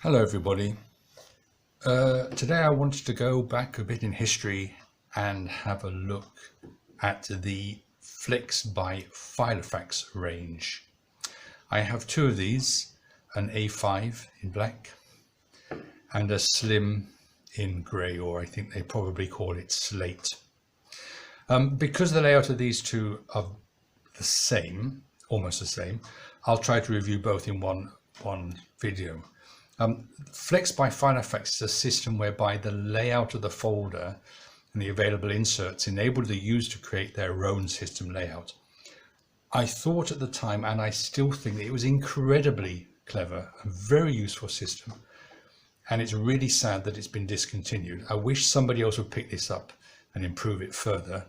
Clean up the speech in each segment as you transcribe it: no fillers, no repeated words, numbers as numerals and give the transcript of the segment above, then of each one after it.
Hello everybody. Today I wanted to go back a bit in history and have a look at the Flex by Filofax range. I have two of these, an A5 in black and a Slim in grey, or I think they probably call it slate. Because the layout of these two are the same, almost the same, I'll try to review both in one video. Flex by Filofax is a system whereby the layout of the folder and the available inserts enable the user to create their own system layout. I thought at the time, and I still think, that it was incredibly clever, a very useful system, and it's really sad that it's been discontinued. I wish somebody else would pick this up and improve it further.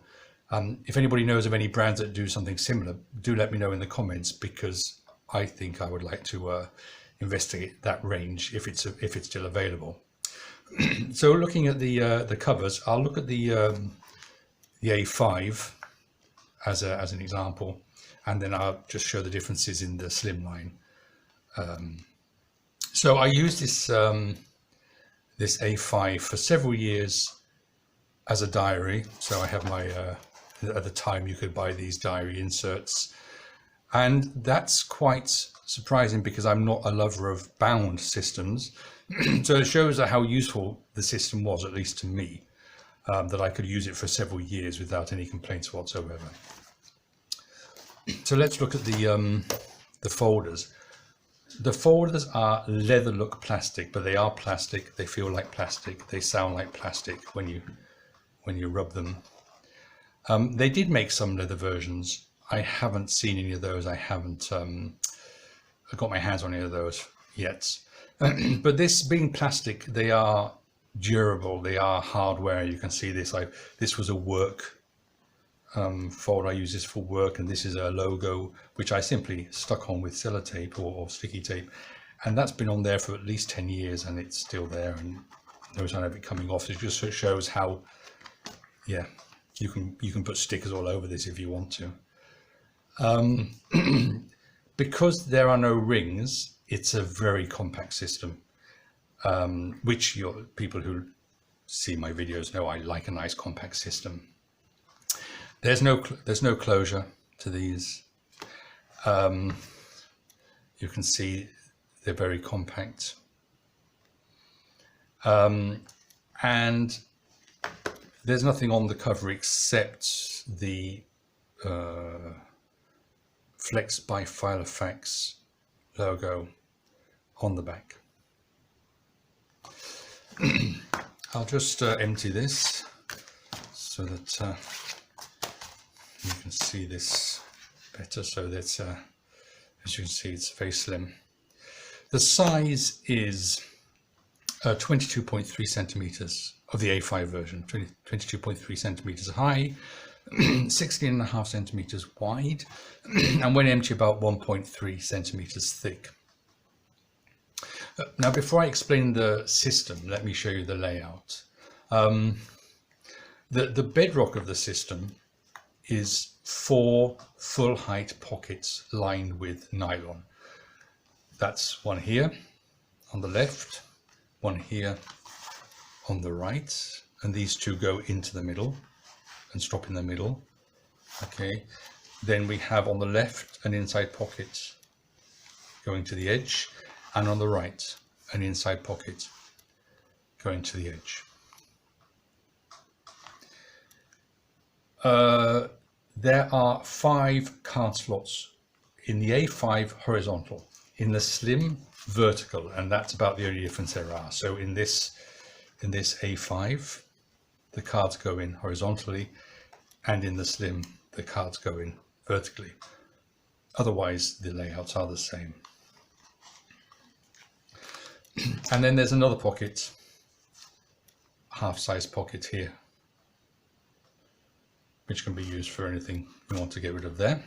If anybody knows of any brands that do something similar, do let me know in the comments, because I think I would like to investigate that range if it's still available. So looking at the covers, I'll look at the A5 as an example, and then I'll just show the differences in the Slim line. So I used this this A5 for several years as a diary. So I have my at the time you could buy these diary inserts, and that's quite surprising because I'm not a lover of bound systems. So it shows how useful the system was, at least to me, that I could use it for several years without any complaints whatsoever. So let's look at the folders. The folders are leather look plastic, but they are plastic. They feel like plastic. They sound like plastic when you rub them. They did make some leather versions. I haven't seen any of those. I haven't got my hands on any of those yet. But this being plastic, they are durable. They are hardware. You can see this. This was a work folder. I use this for work, and this is a logo which I simply stuck on with sellotape or sticky tape, and that's been on there for at least 10 years, and it's still there, and no sign of it coming off. It just shows how, yeah, you can put stickers all over this if you want to. Because there are no rings, it's a very compact system, which people who see my videos know I like a nice compact system. There's no closure to these. You can see they're very compact, and there's nothing on the cover except the Flex by Filofax logo on the back. I'll just empty this so that you can see this better. So that's as you can see, it's very slim. The size is 22.3 centimeters of the A5 version, 22.3 centimeters high, 16.5 centimeters wide, and when empty about 1.3 centimeters thick. Now, before I explain the system, let me show you the layout. The bedrock of the system is 4 full height pockets lined with nylon. That's one here on the left, one here on the right, and these two go into the middle and stop in the middle. Okay, then we have on the left an inside pocket going to the edge, and on the right an inside pocket going to the edge. There are 5 card slots in the A5 horizontal, in the Slim vertical, and that's about the only difference there are. So in this A5 the cards go in horizontally, and in the Slim the cards go in vertically. Otherwise the layouts are the same. And then there's another pocket, half-size pocket here, which can be used for anything you want to get rid of there.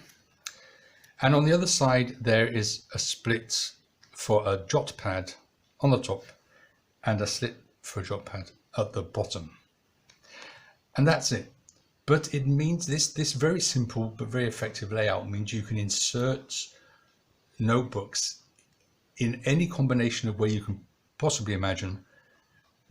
And on the other side there is a split for a jot pad on the top and a slit for a jot pad at the bottom. And that's it. But it means this very simple but very effective layout means you can insert notebooks in any combination of where you can possibly imagine,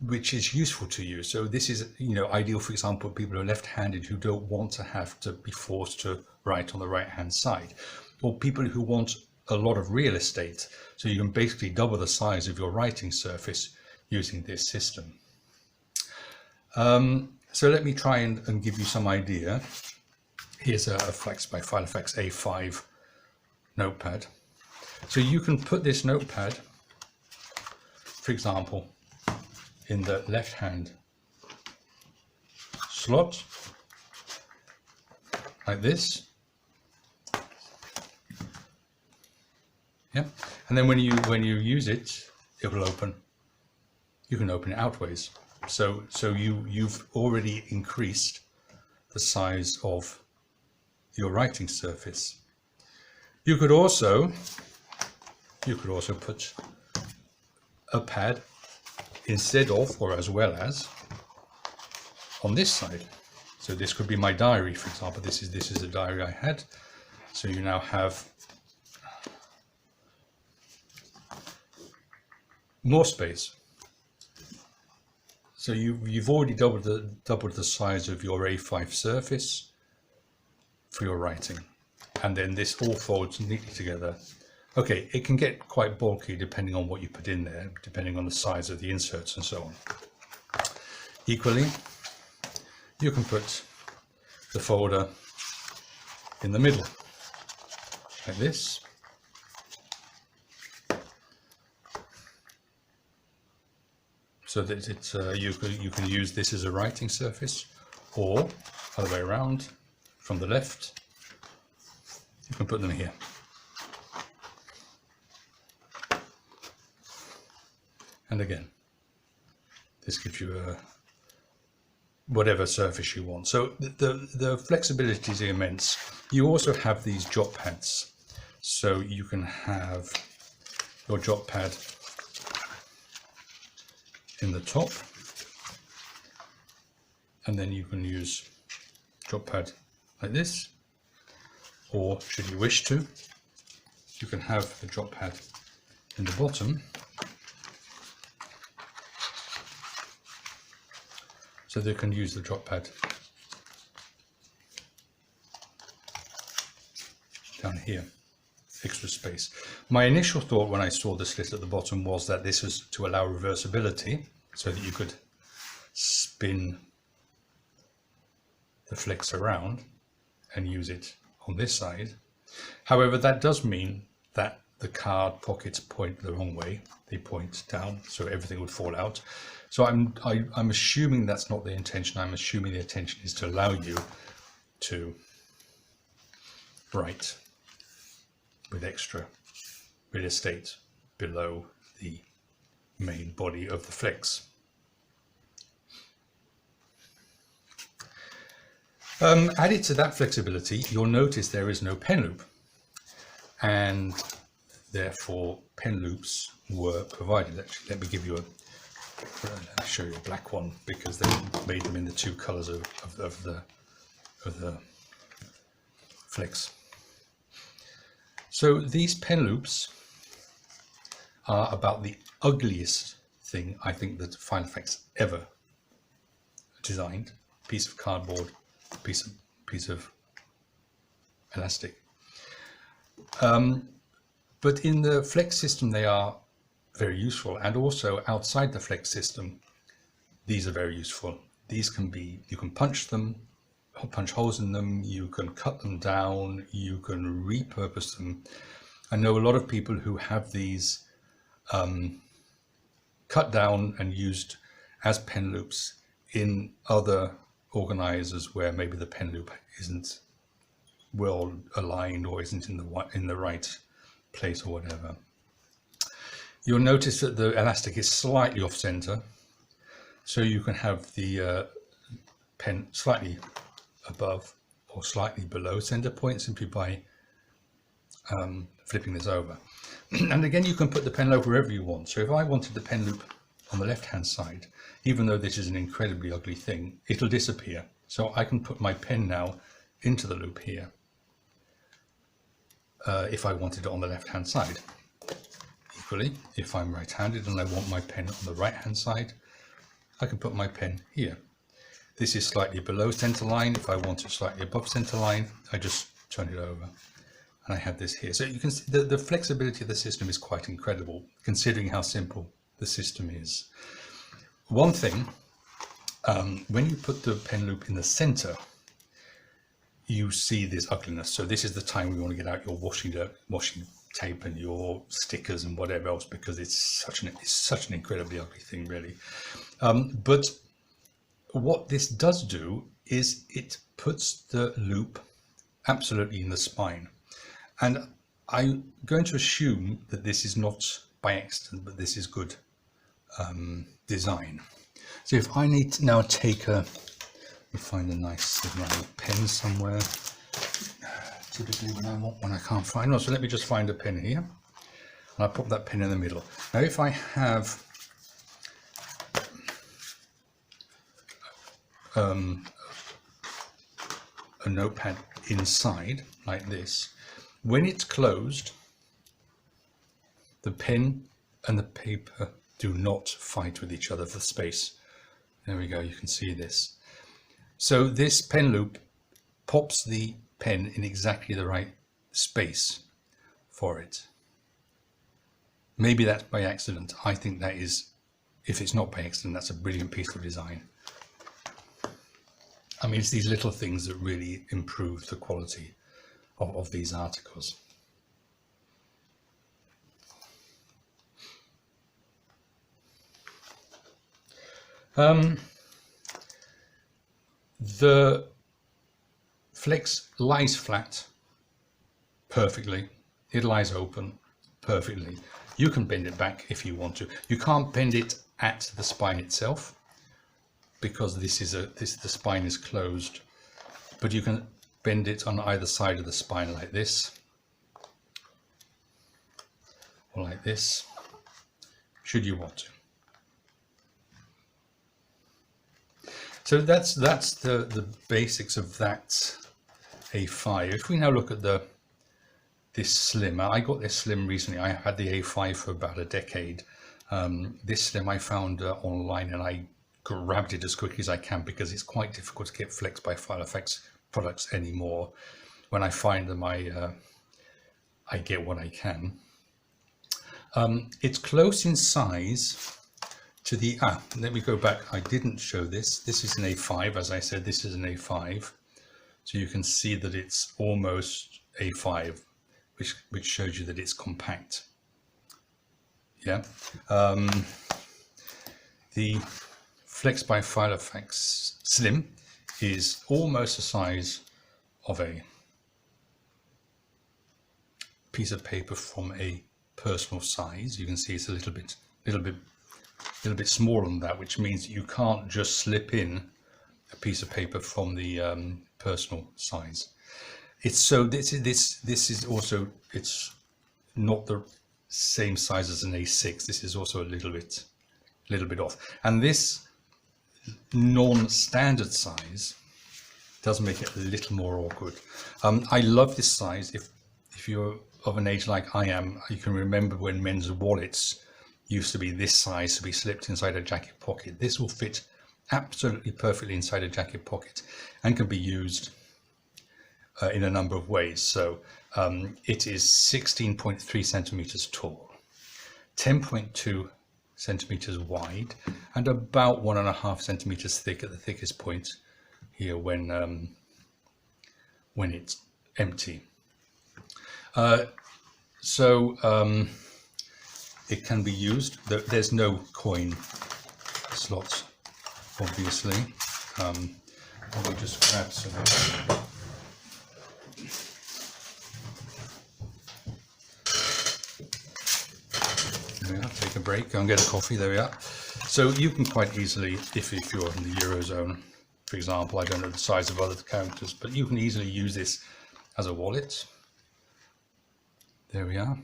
which is useful to you. So this is, ideal, for example, people who are left-handed who don't want to have to be forced to write on the right-hand side, or people who want a lot of real estate. So you can basically double the size of your writing surface using this system. So let me try and give you some idea. Here's a Flex by Filofax A5 notepad. So you can put this notepad, for example, in the left-hand slot, like this. Yeah, and then when you use it, it will open. You can open it outways. So you've already increased the size of your writing surface. You could also put a pad instead of, or as well as, on this side. So this could be my diary, for example. This is a diary I had. So you now have more space. So you've already doubled the size of your A5 surface for your writing, and then this all folds neatly together. Okay, it can get quite bulky depending on what you put in there, depending on the size of the inserts and so on. Equally, you can put the folder in the middle, like this. So that it's you can use this as a writing surface, or other way around, from the left, you can put them here. And again, this gives you whatever surface you want. So the flexibility is immense. You also have these jot pads, so you can have your jot pad in the top, and then you can use jot pad like this, or should you wish to, you can have the jot pad in the bottom, so they can use the jot pad down here. Extra space. My initial thought when I saw the slit at the bottom was that this was to allow reversibility, so that you could spin the flex around and use it on this side. However, that does mean that the card pockets point the wrong way. They point down, so everything would fall out. So I'm assuming that's not the intention. I'm assuming the intention is to allow you to write with extra real estate below the main body of the flex. Added to that flexibility, you'll notice there is no pen loop, and therefore pen loops were provided. Actually, let me give you I'll show you a black one, because they made them in the two colors of the flex. So these pen loops are about the ugliest thing I think that Filofax ever designed. Piece of cardboard, piece of elastic. But in the flex system they are very useful, and also outside the flex system these are very useful. These can be, you can punch them, punch holes in them, you can cut them down, you can repurpose them. I know a lot of people who have these cut down and used as pen loops in other organizers where maybe the pen loop isn't well aligned or isn't in the right place or whatever. You'll notice that the elastic is slightly off center, so you can have the pen slightly above or slightly below center point simply by flipping this over. And again, you can put the pen loop wherever you want. So if I wanted the pen loop on the left hand side, even though this is an incredibly ugly thing, it'll disappear. So I can put my pen now into the loop here if I wanted it on the left hand side. equally, if I'm right-handed and I want my pen on the right-hand side, I can put my pen here. This is slightly below center line. If I want it slightly above center line, I just turn it over and I have this here. So you can see the flexibility of the system is quite incredible, considering how simple the system is. One thing, when you put the pen loop in the center, you see this ugliness. So this is the time we want to get out your washing tape and your stickers and whatever else, because it's such an incredibly ugly thing, really. But what this does do is it puts the loop absolutely in the spine. And I'm going to assume that this is not by accident, but this is good design. So if I need to now take a, find a nice round pen somewhere. Typically when I want one, I can't find one. So let me just find a pen here. And I'll put that pen in the middle. Now if I have a notepad inside like this, when it's closed, the pen and the paper do not fight with each other for space. There we go, you can see this. So this pen loop pops the pen in exactly the right space for it. Maybe that's by accident. I think that is, if it's not by accident, that's a brilliant piece of design. I mean, it's these little things that really improve the quality of these articles. The Flex lies flat perfectly. It lies open perfectly. You can bend it back if you want to. You can't bend it at the spine itself, because the spine is closed, but you can bend it on either side of the spine like this, or like this, should you want to. So that's the basics of that A5. If we now look at this Slim, I got this Slim recently. I had the A5 for about a decade. This Slim I found online, and I grabbed it as quickly as I can, because it's quite difficult to get Flex by Filofax products anymore. When I find them, I get what I can. It's close in size to the, let me go back. I didn't show this. This is an A5, as I said, this is an A5. So you can see that it's almost A5, which shows you that it's compact. Yeah. The Flex by Filofax Slim is almost the size of a piece of paper from a personal size. You can see it's a little bit smaller than that, which means you can't just slip in a piece of paper from the personal size. This is also, it's not the same size as an A6. This is also a little bit off, and this non-standard size does make it a little more awkward. I love this size. If you're of an age like I am, you can remember when men's wallets used to be this size, to be slipped inside a jacket pocket. This will fit absolutely perfectly inside a jacket pocket and can be used in a number of ways. So it is 16.3 centimeters tall, 10.2 centimeters wide, and about 1.5 centimeters thick at the thickest point here when it's empty. It can be used. There's no coin slot, obviously. Let me just grab some. There we are. Take a break. Go and get a coffee. There we are. So you can quite easily, if you're in the Eurozone, for example, I don't know the size of other characters, but you can easily use this as a wallet. There we are.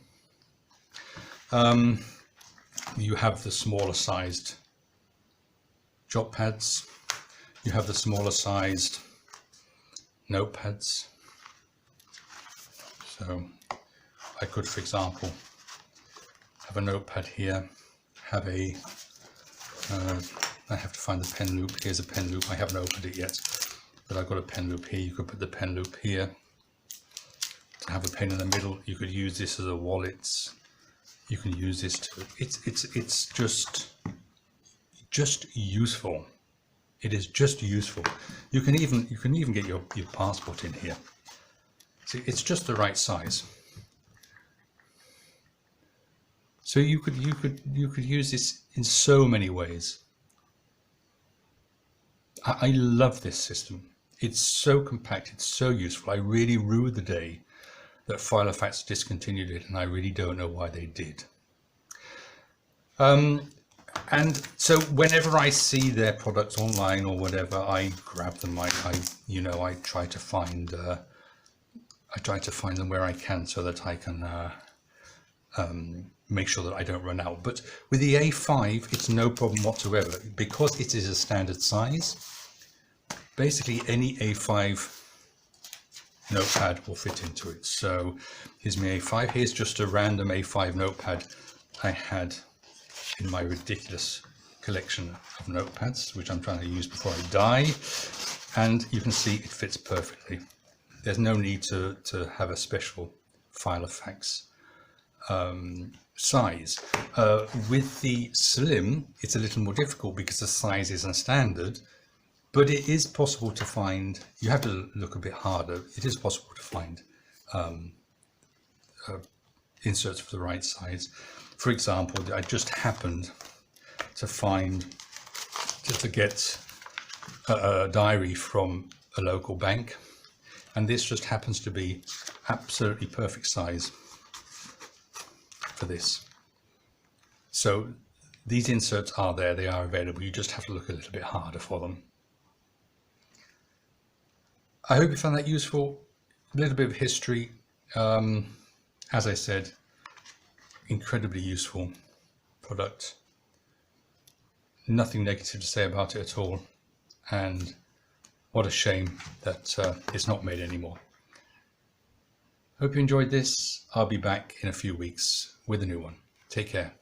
You have the smaller sized jot pads. You have the smaller sized notepads. So I could, for example, have a notepad here, have a, I have to find the pen loop. Here's a pen loop. I haven't opened it yet, but I've got a pen loop here. You could put the pen loop here to have a pen in the middle. You could use this as a wallet. You can use this to, it's just useful. It is just useful. You can even get your passport in here. See, it's just the right size. So you could use this in so many ways. I love this system. It's so compact, it's so useful. I really rue the day that Filofax discontinued it, and I really don't know why they did. And so whenever I see their products online or whatever, I grab them. I try to find them where I can, so that I can make sure that I don't run out. But with the A5, it's no problem whatsoever, because it is a standard size. Basically, any A5 notepad will fit into it. So here's my A5. Here's just a random A5 notepad I had in my ridiculous collection of notepads, which I'm trying to use before I die. And you can see it fits perfectly. There's no need to have a special Filofax size. With the Slim, it's a little more difficult because the size isn't standard, but it is possible to find. You have to look a bit harder. It is possible to find inserts for the right size. For example, I just happened to get a diary from a local bank, and this just happens to be absolutely perfect size for this. So these inserts are there, they are available. You just have to look a little bit harder for them. I hope you found that useful. A little bit of history. As I said, incredibly useful product. Nothing negative to say about it at all. And what a shame that it's not made anymore. Hope you enjoyed this. I'll be back in a few weeks with a new one. Take care.